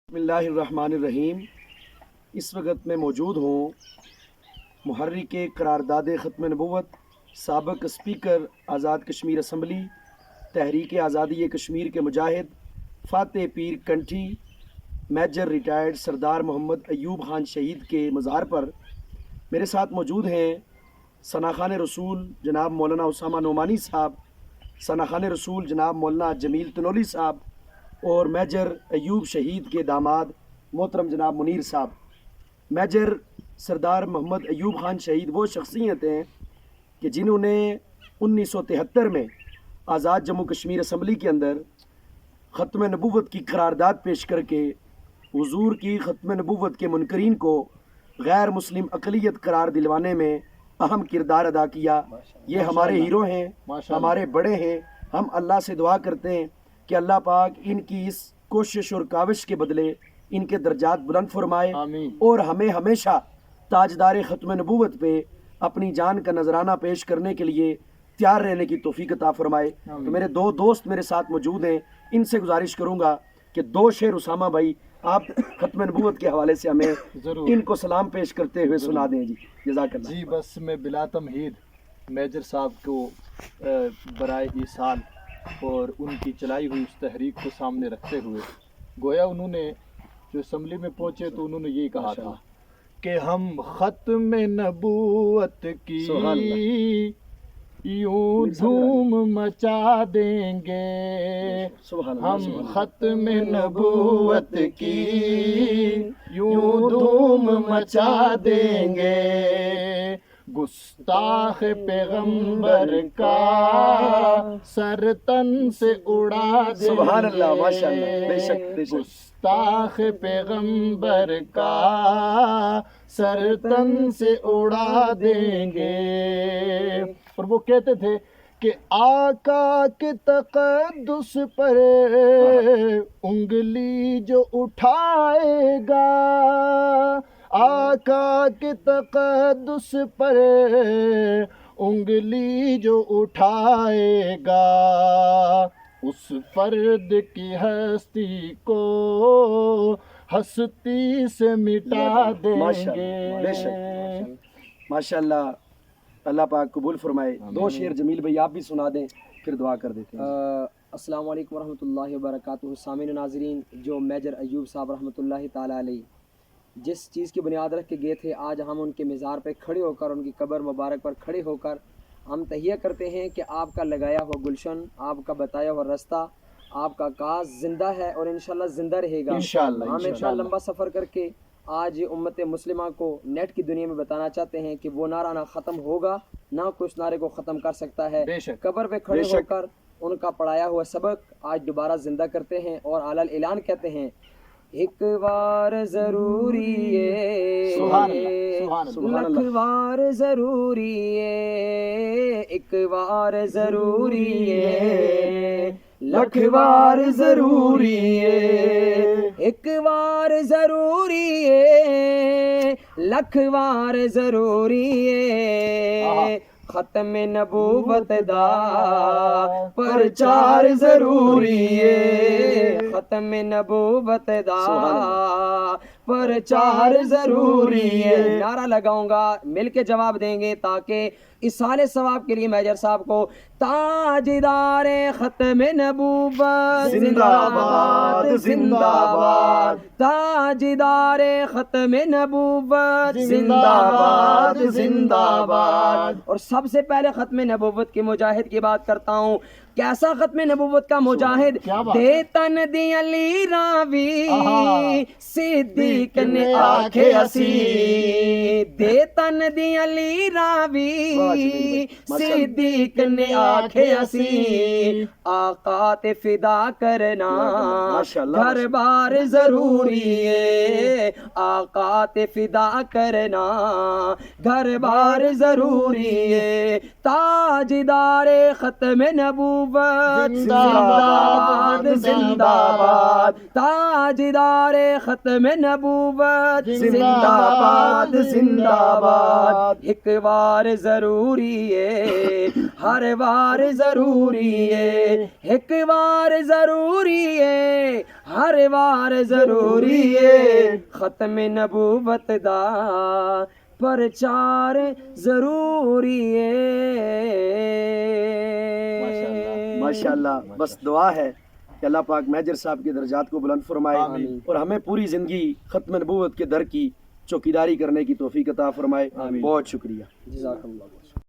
بسم اللہ الرحمن الرحیم۔ اس وقت میں موجود ہوں محرک قرارداد ختم نبوت، سابق اسپیکر آزاد کشمیر اسمبلی، تحریک آزادی کشمیر کے مجاہد فاتح پیر کنٹھی میجر ریٹائرڈ سردار محمد ایوب خان شہید کے مزار پر۔ میرے ساتھ موجود ہیں ثناخان رسول جناب مولانا اسامہ نعمانی صاحب، ثناخان رسول جناب مولانا جمیل تنولی صاحب اور میجر ایوب شہید کے داماد محترم جناب منیر صاحب۔ میجر سردار محمد ایوب خان شہید وہ شخصیت ہیں کہ جنہوں نے 1973 میں آزاد جموں کشمیر اسمبلی کے اندر ختم نبوت کی قرارداد پیش کر کے حضور کی ختم نبوت کے منکرین کو غیر مسلم اقلیت قرار دلوانے میں اہم کردار ادا کیا۔ یہ ہمارے ہیرو ہیں، ہمارے بڑے ہیں۔ ہم اللہ سے دعا کرتے ہیں کہ اللہ پاک ان کی اس کوشش اور کاوش کے بدلے ان کے درجات بلند فرمائے اور ہمیں ہمیشہ تاجدار ختم نبوت پہ اپنی جان کا نذرانہ پیش کرنے کے لیے تیار رہنے کی توفیق عطا فرمائے۔ تو میرے دو دوست میرے ساتھ موجود ہیں، ان سے گزارش کروں گا کہ دو شعر اسامہ بھائی آپ ختم نبوت کے حوالے سے ہمیں ان کو سلام پیش کرتے ہوئے سنا دیں جی، جزاک اللہ۔ جی بس میں بلا تمہید میجر صاحب کو برائے ایصال اور ان کی چلائی ہوئی اس تحریک کو سامنے رکھتے ہوئے، گویا انہوں نے جو اسمبلی میں پہنچے تو انہوں نے یہی کہا تھا کہ ہم ختم نبوت کی یوں دھوم مچا دیں گے، ہم ختم نبوت کی یوں دھوم مچا دیں گے، گستاخ پیغمبر کا سر تن سے اڑا دیں گے، سبحان اللہ، ماشاءاللہ، بے شک بے شک، گستاخ پیغمبر کا سر تن سے اڑا دیں گے۔ اور وہ کہتے تھے کہ آقا کے تقدس پر انگلی جو اٹھائے گا، آقا کے تقدس پر انگلی جو اٹھائے گا، اس فرد کی ہستی کو ہستی سے مٹا دیں گے۔ بے شک، ماشاءاللہ، اللہ پاک قبول فرمائے۔ دو شعر جمیل بھائی آپ بھی سنا دیں، پھر دعا کر دیتے ہیں۔ السلام علیکم ورحمۃ اللہ وبرکاتہ۔ سامعین و ناظرین، جو میجر ایوب صاحب رحمۃ اللہ تعالیٰ علیہ جس چیز کی بنیاد رکھ کے گئے تھے، آج ہم ان کے مزار پہ کھڑے ہو کر، ان کی قبر مبارک پر کھڑے ہو کر ہم تہیہ کرتے ہیں کہ آپ کا لگایا ہوا گلشن، آپ کا بتایا ہوا راستہ، آپ کا کاز زندہ ہے اور انشاءاللہ زندہ رہے گا۔ انشاءاللہ ہم اتنا لمبا سفر کر کے آج امت مسلمہ کو نیٹ کی دنیا میں بتانا چاہتے ہیں کہ وہ نعرہ نہ ختم ہوگا، نہ کوئی اس نعرے کو ختم کر سکتا ہے۔ قبر پہ کھڑے ہو کر ان کا پڑھایا ہوا سبق آج دوبارہ زندہ کرتے ہیں اور اعلیٰ اعلان کہتے ہیں، ایک بار ضروری ہے، لکھ بار ضروری ہے، ایک بار ضروری ہے، لکھ بار ضروری ہے، ایک بار ضروری ہے، لکھ بار ضروری ہے، ختم نبوت دا پرچار ضروری ہے، ختم نبوت دا پرچار ضروری ہے۔ نعرہ لگاؤں گا، مل کے جواب دیں گے تاکہ اصالِ ثواب کے لیے میجر صاحب کو تاجدار ختم نبوت زندہ باد، زندہ باد، تاجدار ختم نبوت زندہ باد، زندہ باد۔ اور سب سے پہلے ختم نبوت کے مجاہد کی بات کرتا ہوں۔ کیسا ختم نبوت کا مجاہد؟ دے تن دی علی راوی صدیق نے آنکھیں اسی، دے تن دی علی راوی صدیق نے آنکھیں اسی، آقا تے فدا کرنا گھر بار ضروری ہے، آقا تے فدا کرنا گھر بار ضروری ہے، تاجدار ختم نبوت زندہ باد، زندہ باد، تاجدار ختم نبوت زندہ باد، زندہ باد، ایک بار ضروری ہے، ہر بار ضروری ہے، ایک بار ضروری ہے، ہر وار ضروری ہے ختم نبوت دا پرچار ضروری ہے. ماشاءاللہ. بس دعا ہے کہ اللہ پاک میجر صاحب کے درجات کو بلند فرمائے اور ہمیں پوری زندگی ختم نبوت کے در کی چوکیداری کرنے کی توفیق عطا فرمائے. بہت شکریہ. جزاک اللہ.